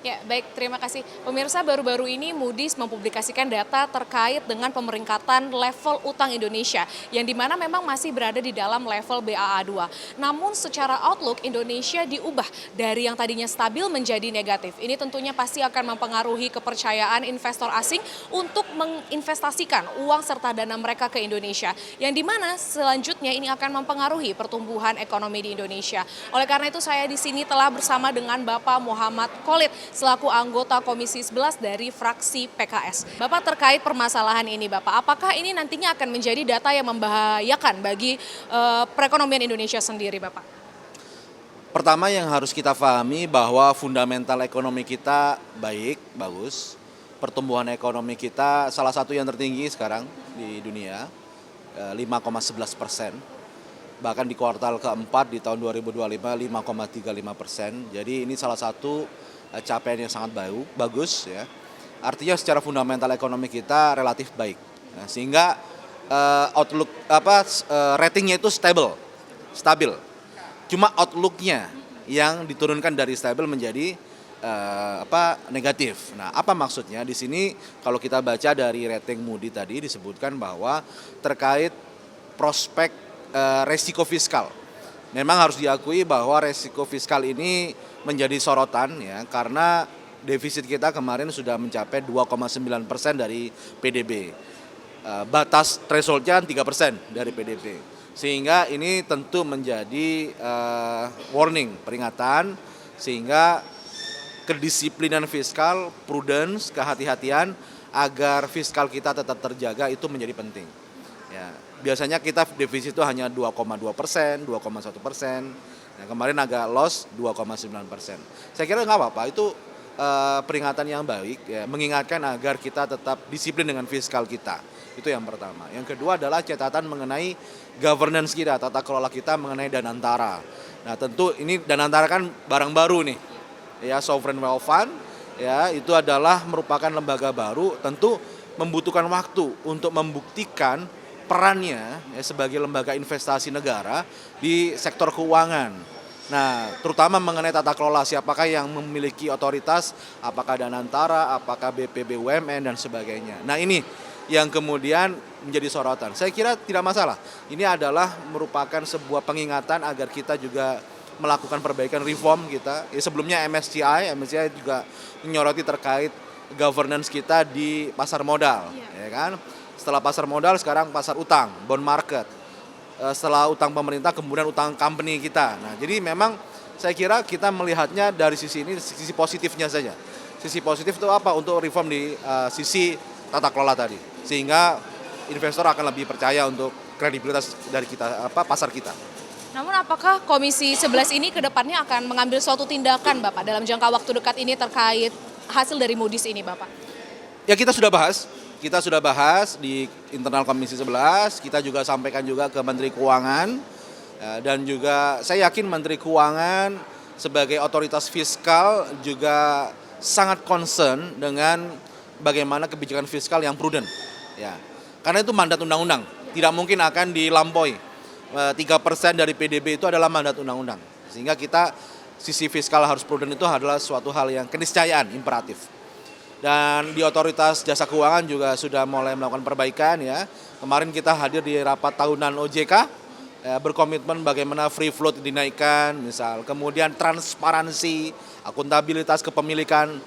Ya, baik, terima kasih. Pemirsa, baru-baru ini Moody's mempublikasikan data terkait dengan pemeringkatan level utang Indonesia, yang dimana memang masih berada di dalam level BAA2. Namun secara outlook, Indonesia diubah dari yang tadinya stabil menjadi negatif. Ini tentunya pasti akan mempengaruhi kepercayaan investor asing untuk menginvestasikan uang serta dana mereka ke Indonesia, yang dimana selanjutnya ini akan mempengaruhi pertumbuhan ekonomi di Indonesia. Oleh karena itu, saya di sini telah bersama dengan Bapak Muhammad Khalid, selaku anggota Komisi 11 dari fraksi PKS. Bapak, terkait permasalahan ini, Bapak, apakah ini nantinya akan menjadi data yang membahayakan bagi perekonomian Indonesia sendiri, Bapak? Pertama yang harus kita pahami bahwa fundamental ekonomi kita baik, bagus. Pertumbuhan ekonomi kita salah satu yang tertinggi sekarang di dunia, 5,11%. Bahkan di kuartal keempat di tahun 2025, 5,35%. Jadi ini salah satu capaian yang sangat bagus ya. Artinya secara fundamental ekonomi kita relatif baik. Nah, sehingga outlook ratingnya itu stabil. Cuma outlooknya yang diturunkan dari stabil menjadi negatif. Nah, apa maksudnya? Di sini kalau kita baca dari rating Moody tadi disebutkan bahwa terkait prospek resiko fiskal. Memang harus diakui bahwa resiko fiskal ini menjadi sorotan ya, karena defisit kita kemarin sudah mencapai 2,9% dari PDB. Batas thresholdnya 3% dari PDB. Sehingga ini tentu menjadi warning, peringatan, sehingga kedisiplinan fiskal, prudence, kehati-hatian agar fiskal kita tetap terjaga itu menjadi penting. Ya, biasanya kita defisit itu hanya 2,2%, 2,1%. Nah, kemarin agak loss 2,9%. Saya kira nggak apa-apa, itu peringatan yang baik, ya, mengingatkan agar kita tetap disiplin dengan fiskal kita. Itu yang pertama. Yang kedua adalah catatan mengenai governance kita, tata kelola kita mengenai Danantara. Nah, tentu ini Danantara kan barang baru nih, ya, Sovereign Wealth Fund, ya, itu adalah merupakan lembaga baru, tentu membutuhkan waktu untuk membuktikan perannya ya, sebagai lembaga investasi negara di sektor keuangan. Nah, terutama mengenai tata kelola, siapakah yang memiliki otoritas, apakah Danantara, apakah BPBUMN, dan sebagainya. Nah, ini yang kemudian menjadi sorotan. Saya kira tidak masalah. Ini adalah merupakan sebuah pengingatan agar kita juga melakukan perbaikan reform kita. Ya, sebelumnya MSCI juga menyoroti terkait governance kita di pasar modal, ya kan? Setelah pasar modal, sekarang pasar utang, bond market. Setelah utang pemerintah, kemudian utang company kita. Nah, jadi memang saya kira kita melihatnya dari sisi ini, sisi positifnya saja. Sisi positif itu apa? Untuk reform di sisi tata kelola tadi. Sehingga investor akan lebih percaya untuk kredibilitas dari kita, pasar kita. Namun apakah Komisi 11 ini ke depannya akan mengambil suatu tindakan, Bapak, dalam jangka waktu dekat ini terkait hasil dari Moody's ini, Bapak? Ya, kita sudah bahas di internal Komisi 11, kita juga sampaikan juga ke Menteri Keuangan, dan juga saya yakin Menteri Keuangan sebagai otoritas fiskal juga sangat concern dengan bagaimana kebijakan fiskal yang prudent. Ya, karena itu mandat undang-undang, tidak mungkin akan dilampaui. 3% dari PDB itu adalah mandat undang-undang. Sehingga kita sisi fiskal harus prudent itu adalah suatu hal yang keniscayaan, imperatif. Dan di otoritas jasa keuangan juga sudah mulai melakukan perbaikan ya. Kemarin kita hadir di rapat tahunan OJK, ya, berkomitmen bagaimana free float dinaikkan misal. Kemudian transparansi, akuntabilitas kepemilikan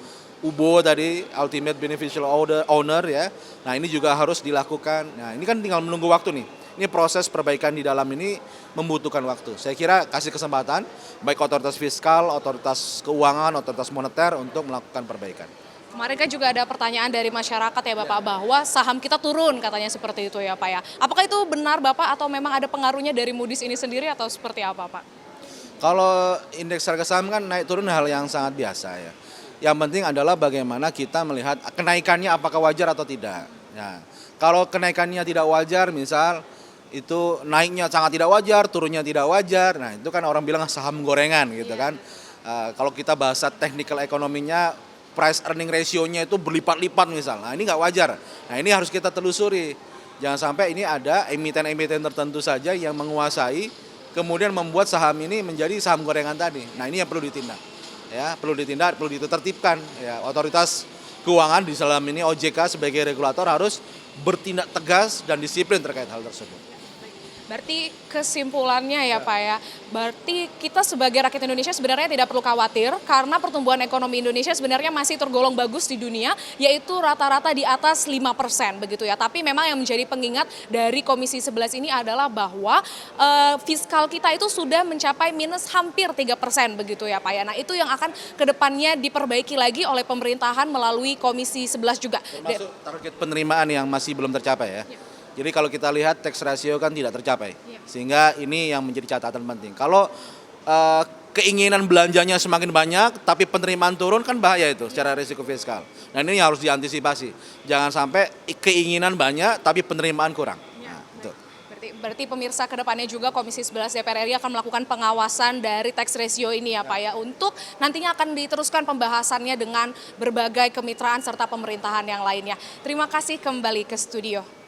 UBO tadi, ultimate beneficial owner ya. Nah, ini juga harus dilakukan. Nah, ini kan tinggal menunggu waktu nih. Ini proses perbaikan di dalam ini membutuhkan waktu. Saya kira kasih kesempatan baik otoritas fiskal, otoritas keuangan, otoritas moneter untuk melakukan perbaikan. Kemarin kan juga ada pertanyaan dari masyarakat ya, Bapak, bahwa saham kita turun, katanya seperti itu ya, Pak, ya. Apakah itu benar, Bapak, atau memang ada pengaruhnya dari Moody's ini sendiri atau seperti apa, Pak? Kalau indeks harga saham kan naik turun hal yang sangat biasa ya. Yang penting adalah bagaimana kita melihat kenaikannya apakah wajar atau tidak. Nah, kalau kenaikannya tidak wajar, misal itu naiknya sangat tidak wajar, turunnya tidak wajar, nah itu kan orang bilang saham gorengan gitu kan. Kalau kita bahasa technical ekonominya, price earning ratio-nya itu berlipat-lipat misal. Nah, ini nggak wajar. Nah, ini harus kita telusuri. Jangan sampai ini ada emiten-emiten tertentu saja yang menguasai, kemudian membuat saham ini menjadi saham gorengan tadi. Nah, ini yang perlu ditindak. ya, perlu ditindak, perlu ditertibkan. Ya, otoritas keuangan di dalam ini OJK sebagai regulator harus bertindak tegas dan disiplin terkait hal tersebut. Berarti kesimpulannya ya Pak ya, berarti kita sebagai rakyat Indonesia sebenarnya tidak perlu khawatir karena pertumbuhan ekonomi Indonesia sebenarnya masih tergolong bagus di dunia, yaitu rata-rata di atas 5% begitu ya. Tapi memang yang menjadi pengingat dari Komisi 11 ini adalah bahwa fiskal kita itu sudah mencapai minus hampir 3% begitu ya Pak ya. Nah itu yang akan kedepannya diperbaiki lagi oleh pemerintahan melalui Komisi 11 juga. Termasuk target penerimaan yang masih belum tercapai ya. Jadi kalau kita lihat tax ratio kan tidak tercapai, sehingga ini yang menjadi catatan penting. Kalau keinginan belanjanya semakin banyak, tapi penerimaan turun kan bahaya itu secara risiko fiskal. Nah ini harus diantisipasi, jangan sampai keinginan banyak tapi penerimaan kurang. Nah, itu. Berarti pemirsa kedepannya juga Komisi 11 DPR RI akan melakukan pengawasan dari tax ratio ini ya Pak ya, untuk nantinya akan diteruskan pembahasannya dengan berbagai kemitraan serta pemerintahan yang lainnya. Terima kasih kembali ke studio.